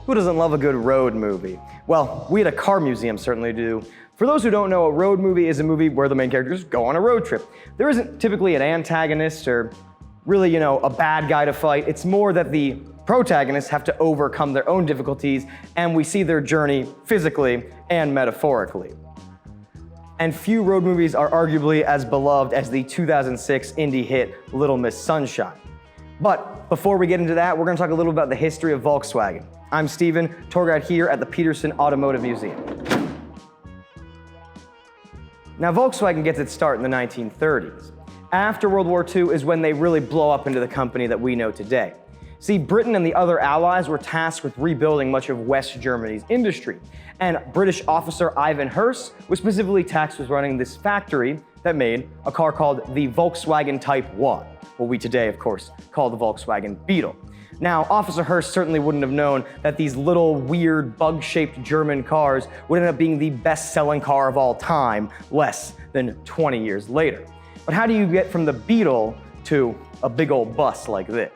Who doesn't love a good road movie? Well, we at a car museum certainly do. For those who don't know, a road movie is a movie where the main characters go on a road trip. There isn't typically an antagonist or really, a bad guy to fight. It's more that the protagonists have to overcome their own difficulties, and we see their journey physically and metaphorically. And few road movies are arguably as beloved as the 2006 indie hit Little Miss Sunshine. But before we get into that, we're going to talk a little about the history of Volkswagen. I'm Steven, tour guide here at the Peterson Automotive Museum. Now, Volkswagen gets its start in the 1930s. After World War II is when they really blow up into the company that we know today. See, Britain and the other allies were tasked with rebuilding much of West Germany's industry, and British officer Ivan Herse was specifically tasked with running this factory that made a car called the Volkswagen Type 1, what we today, of course, call the Volkswagen Beetle. Now, Officer Herse certainly wouldn't have known that these little, weird, bug-shaped German cars would end up being the best-selling car of all time less than 20 years later. But how do you get from the Beetle to a big old bus like this?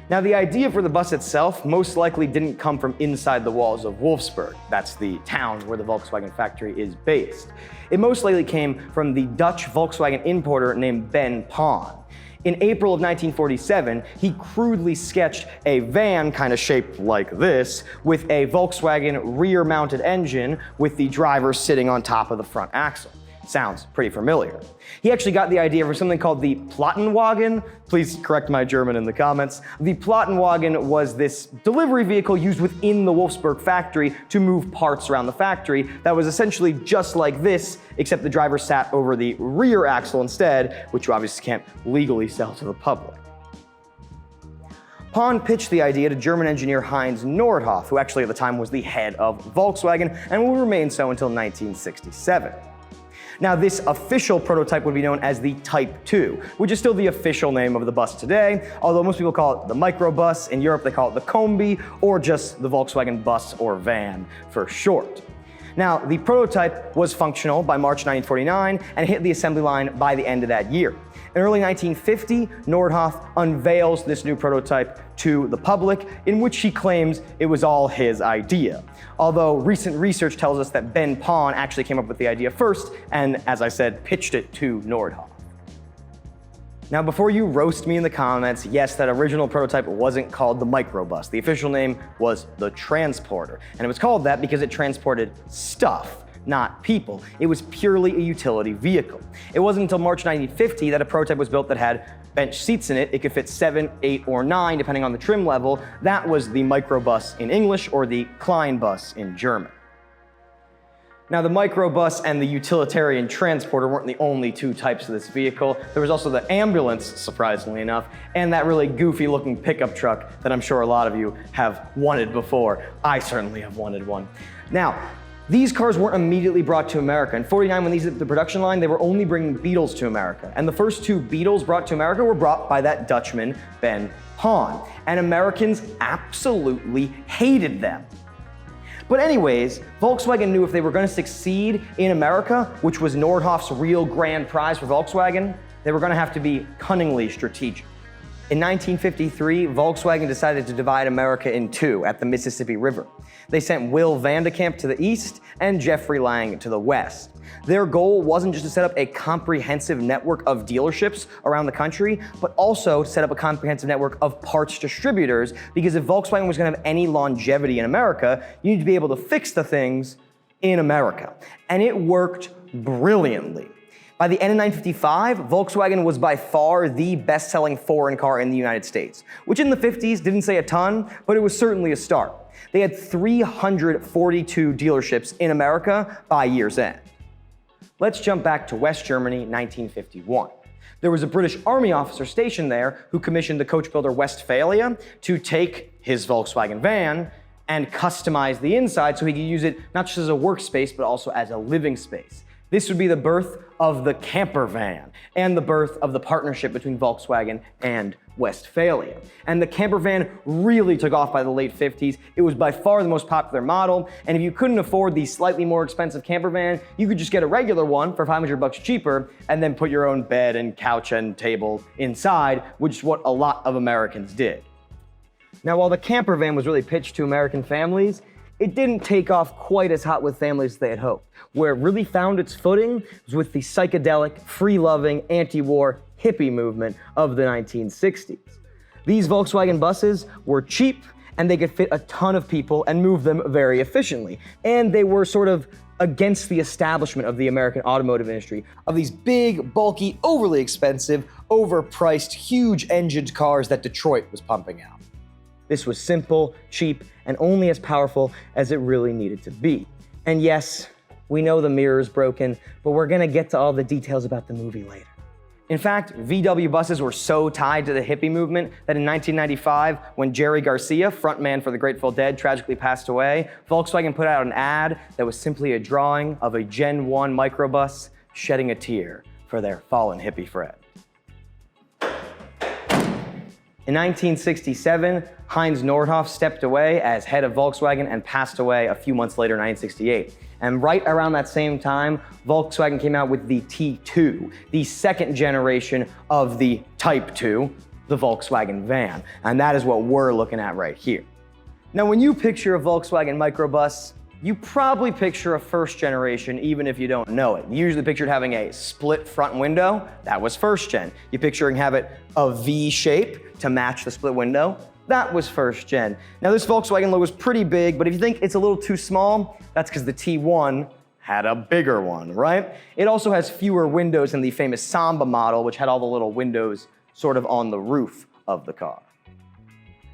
Now, the idea for the bus itself most likely didn't come from inside the walls of Wolfsburg. That's the town where the Volkswagen factory is based. It most likely came from the Dutch Volkswagen importer named Ben Pon. In April of 1947, he crudely sketched a van kind of shaped like this with a Volkswagen rear-mounted engine with the driver sitting on top of the front axle. Sounds pretty familiar. He actually got the idea for something called the Plattenwagen. Please correct my German in the comments. The Plattenwagen was this delivery vehicle used within the Wolfsburg factory to move parts around the factory that was essentially just like this, except the driver sat over the rear axle instead, which you obviously can't legally sell to the public. Pon pitched the idea to German engineer Heinz Nordhoff, who actually at the time was the head of Volkswagen and will remain so until 1967. Now, this official prototype would be known as the Type 2, which is still the official name of the bus today, although most people call it the microbus. In Europe, they call it the Kombi, or just the Volkswagen bus or van for short. Now, the prototype was functional by March 1949 and hit the assembly line by the end of that year. In early 1950, Nordhoff unveils this new prototype to the public, in which he claims it was all his idea. Although recent research tells us that Ben Pon actually came up with the idea first, and as I said, pitched it to Nordhoff. Now, before you roast me in the comments, yes, that original prototype wasn't called the microbus. The official name was the Transporter, and it was called that because it transported stuff, not people. It was purely a utility vehicle. It wasn't until March 1950 that a prototype was built that had bench seats in it. It could fit 7, 8, or 9, depending on the trim level. That was the microbus in English, or the Kleinbus in German. Now, the microbus and the utilitarian transporter weren't the only two types of this vehicle. There was also the ambulance, surprisingly enough, and that really goofy-looking pickup truck that I'm sure a lot of you have wanted before. I certainly have wanted one. Now, these cars weren't immediately brought to America. In '49, when these hit the production line, they were only bringing Beetles to America. And the first two Beetles brought to America were brought by that Dutchman, Ben Pon. And Americans absolutely hated them. But anyways, Volkswagen knew if they were going to succeed in America, which was Nordhoff's real grand prize for Volkswagen, they were going to have to be cunningly strategic. In 1953, Volkswagen decided to divide America in two at the Mississippi River. They sent Will Vandekamp to the east and Jeffrey Lang to the west. Their goal wasn't just to set up a comprehensive network of dealerships around the country, but also to set up a comprehensive network of parts distributors, because if Volkswagen was going to have any longevity in America, you need to be able to fix the things in America. And it worked brilliantly. By the end of 1955, Volkswagen was by far the best-selling foreign car in the United States, which in the 50s didn't say a ton, but it was certainly a start. They had 342 dealerships in America by year's end. Let's jump back to West Germany, 1951. There was a British Army officer stationed there who commissioned the coach builder Westphalia to take his Volkswagen van and customize the inside so he could use it not just as a workspace, but also as a living space. This would be the birth of the camper van and the birth of the partnership between Volkswagen and Westphalia. And the camper van really took off by the late 50s. It was by far the most popular model, and if you couldn't afford the slightly more expensive camper van, you could just get a regular one for $500 cheaper and then put your own bed and couch and table inside, which is what a lot of Americans did. Now, while the camper van was really pitched to American families, it didn't take off quite as hot with families as they had hoped. Where it really found its footing was with the psychedelic, free-loving, anti-war hippie movement of the 1960s. These Volkswagen buses were cheap, and they could fit a ton of people and move them very efficiently. And they were sort of against the establishment of the American automotive industry, of these big, bulky, overly expensive, overpriced, huge-engined cars that Detroit was pumping out. This was simple, cheap, and only as powerful as it really needed to be. And yes, we know the mirror is broken, but we're gonna get to all the details about the movie later. In fact, VW buses were so tied to the hippie movement that in 1995, when Jerry Garcia, frontman for the Grateful Dead, tragically passed away, Volkswagen put out an ad that was simply a drawing of a Gen 1 microbus shedding a tear for their fallen hippie friend. In 1967, Heinz Nordhoff stepped away as head of Volkswagen and passed away a few months later in 1968. And right around that same time, Volkswagen came out with the T2, the second generation of the Type 2, the Volkswagen van. And that is what we're looking at right here. Now, when you picture a Volkswagen microbus, you probably picture a first generation, even if you don't know it. You usually pictured having a split front window. That was first gen. You picturing have it a V shape to match the split window. That was first gen. Now, this Volkswagen logo is pretty big, but if you think it's a little too small, that's because the T1 had a bigger one, right? It also has fewer windows than the famous Samba model, which had all the little windows sort of on the roof of the car.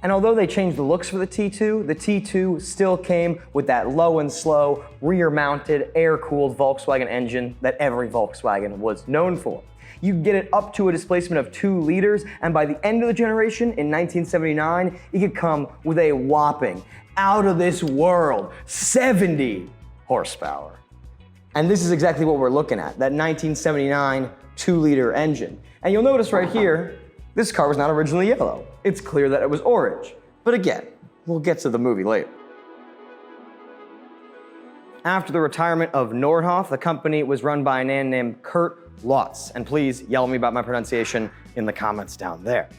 And although they changed the looks for the T2 still came with that low and slow, rear-mounted, air-cooled Volkswagen engine that every Volkswagen was known for. You could get it up to a displacement of 2 liters, and by the end of the generation, in 1979, it could come with a whopping, out-of-this-world 70 horsepower. And this is exactly what we're looking at, that 1979 2-liter engine. And you'll notice right here, this car was not originally yellow. It's clear that it was orange. But again, we'll get to the movie later. After the retirement of Nordhoff, the company was run by a man named Kurt Lutz. And please yell at me about my pronunciation in the comments down there.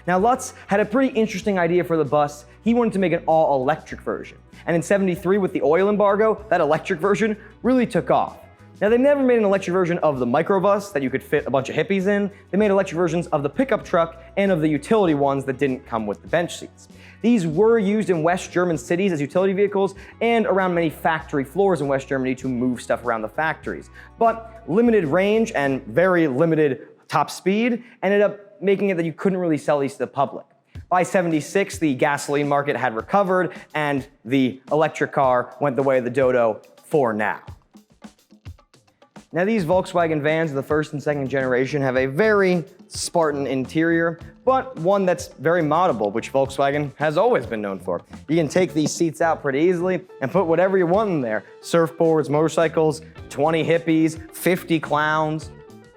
Now, Lutz had a pretty interesting idea for the bus. He wanted to make an all-electric version. And in '73, with the oil embargo, that electric version really took off. Now, they never made an electric version of the microbus that you could fit a bunch of hippies in. They made electric versions of the pickup truck and of the utility ones that didn't come with the bench seats. These were used in West German cities as utility vehicles and around many factory floors in West Germany to move stuff around the factories. But limited range and very limited top speed ended up making it that you couldn't really sell these to the public. By '76, the gasoline market had recovered and the electric car went the way of the dodo for now. Now, these Volkswagen vans of the first and second generation have a very Spartan interior, but one that's very moddable, which Volkswagen has always been known for. You can take these seats out pretty easily and put whatever you want in there. Surfboards, motorcycles, 20 hippies, 50 clowns,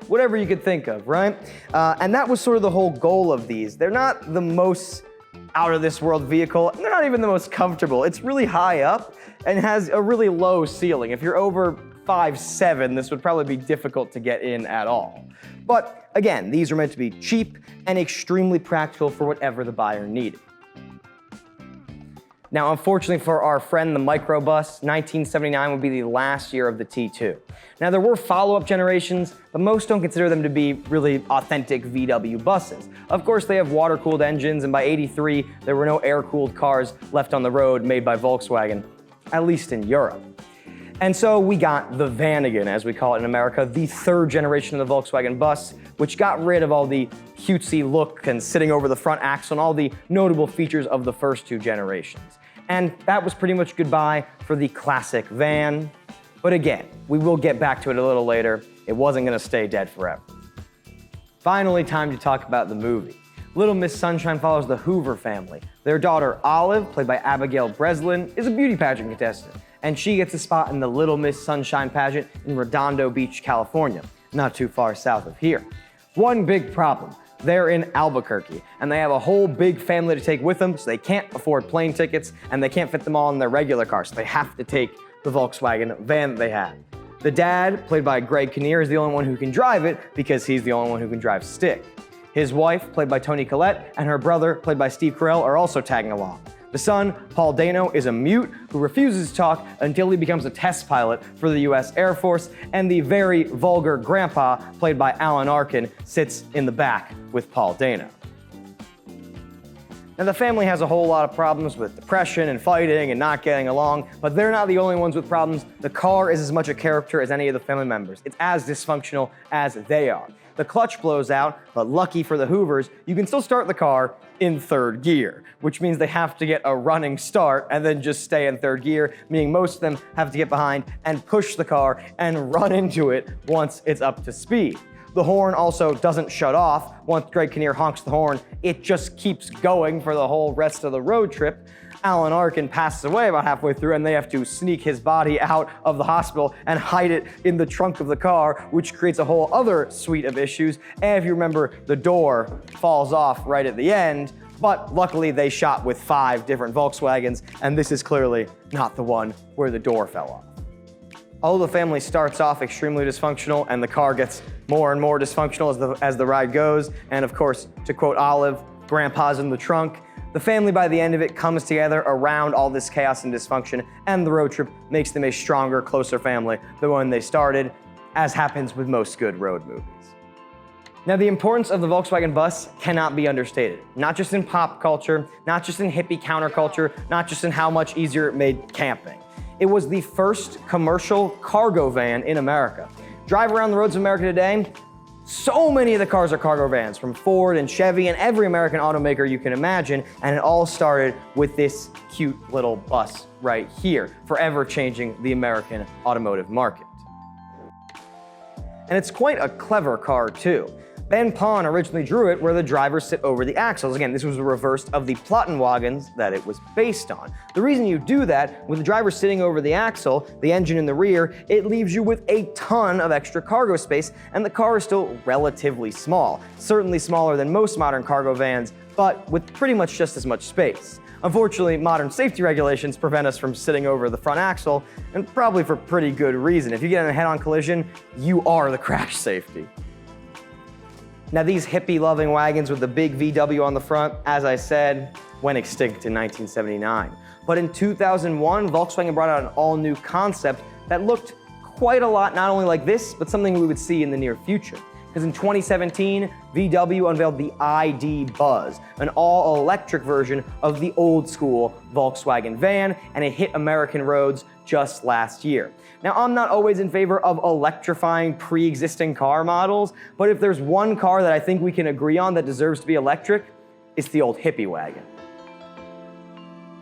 whatever you could think of, right? And that was sort of the whole goal of these. They're not the most out-of-this-world vehicle, and they're not even the most comfortable. It's really high up and has a really low ceiling. If you're over 5'7", this would probably be difficult to get in at all. But again, these are meant to be cheap and extremely practical for whatever the buyer needed. Now, unfortunately for our friend the microbus, 1979 would be the last year of the T2. Now, there were follow-up generations, but most don't consider them to be really authentic VW buses. Of course, they have water-cooled engines, and by '83, there were no air-cooled cars left on the road made by Volkswagen, at least in Europe. And so we got the Vanagon, as we call it in America, the third generation of the Volkswagen bus, which got rid of all the cutesy look and sitting over the front axle and all the notable features of the first 2 generations. And that was pretty much goodbye for the classic van. But again, we will get back to it a little later. It wasn't gonna stay dead forever. Finally, time to talk about the movie. Little Miss Sunshine follows the Hoover family. Their daughter, Olive, played by Abigail Breslin, is a beauty pageant contestant, and she gets a spot in the Little Miss Sunshine pageant in Redondo Beach, California, not too far south of here. One big problem, they're in Albuquerque, and they have a whole big family to take with them, so they can't afford plane tickets, and they can't fit them all in their regular car, so they have to take the Volkswagen van that they had. The dad, played by Greg Kinnear, is the only one who can drive it because he's the only one who can drive stick. His wife, played by Toni Collette, and her brother, played by Steve Carell, are also tagging along. The son, Paul Dano, is a mute who refuses to talk until he becomes a test pilot for the US Air Force, and the very vulgar grandpa, played by Alan Arkin, sits in the back with Paul Dano. Now, the family has a whole lot of problems with depression and fighting and not getting along, but they're not the only ones with problems. The car is as much a character as any of the family members. It's as dysfunctional as they are. The clutch blows out, but lucky for the Hoovers, you can still start the car in third gear, which means they have to get a running start and then just stay in third gear, meaning most of them have to get behind and push the car and run into it once it's up to speed. The horn also doesn't shut off. Once Greg Kinnear honks the horn, it just keeps going for the whole rest of the road trip. Alan Arkin passes away about halfway through, and they have to sneak his body out of the hospital and hide it in the trunk of the car, which creates a whole other suite of issues. And if you remember, the door falls off right at the end, but luckily they shot with 5 different Volkswagens, and this is clearly not the one where the door fell off. Although the family starts off extremely dysfunctional and the car gets more and more dysfunctional as the ride goes, and of course, to quote Olive, grandpa's in the trunk, the family by the end of it comes together around all this chaos and dysfunction, and the road trip makes them a stronger, closer family than when they started, as happens with most good road movies. Now, the importance of the Volkswagen bus cannot be understated, not just in pop culture, not just in hippie counterculture, not just in how much easier it made camping. It was the first commercial cargo van in America. Drive around the roads of America today, so many of the cars are cargo vans, from Ford and Chevy and every American automaker you can imagine, and it all started with this cute little bus right here, forever changing the American automotive market. And it's quite a clever car too. Ben Pon originally drew it where the drivers sit over the axles. Again, this was a reverse of the Plattenwagens that it was based on. The reason you do that, with the driver sitting over the axle, the engine in the rear, it leaves you with a ton of extra cargo space, and the car is still relatively small. Certainly smaller than most modern cargo vans, but with pretty much just as much space. Unfortunately, modern safety regulations prevent us from sitting over the front axle, and probably for pretty good reason. If you get in a head-on collision, you are the crash safety. Now, these hippie-loving wagons with the big VW on the front, as I said, went extinct in 1979. But in 2001, Volkswagen brought out an all-new concept that looked quite a lot not only like this, but something we would see in the near future. Because in 2017, VW unveiled the ID Buzz, an all-electric version of the old-school Volkswagen van, and it hit American roads just last year. Now, I'm not always in favor of electrifying pre-existing car models, but if there's one car that I think we can agree on that deserves to be electric, it's the old hippie wagon.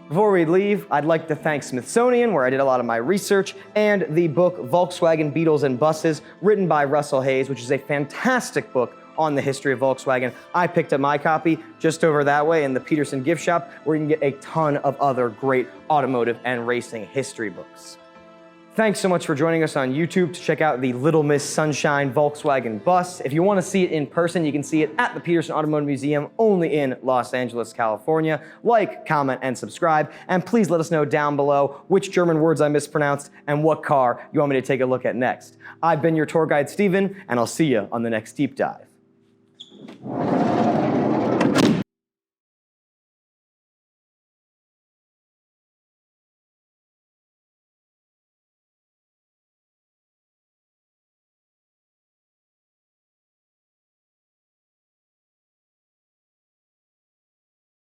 Before we leave, I'd like to thank Smithsonian, where I did a lot of my research, and the book Volkswagen Beetles and Buses, written by Russell Hayes, which is a fantastic book on the history of Volkswagen. I picked up my copy just over that way in the Peterson gift shop, where you can get a ton of other great automotive and racing history books. Thanks so much for joining us on YouTube to check out the Little Miss Sunshine Volkswagen bus. If you want to see it in person, you can see it at the Peterson Automotive Museum, only in Los Angeles, California. Like, comment, and subscribe. And please let us know down below which German words I mispronounced and what car you want me to take a look at next. I've been your tour guide, Steven, and I'll see you on the next deep dive.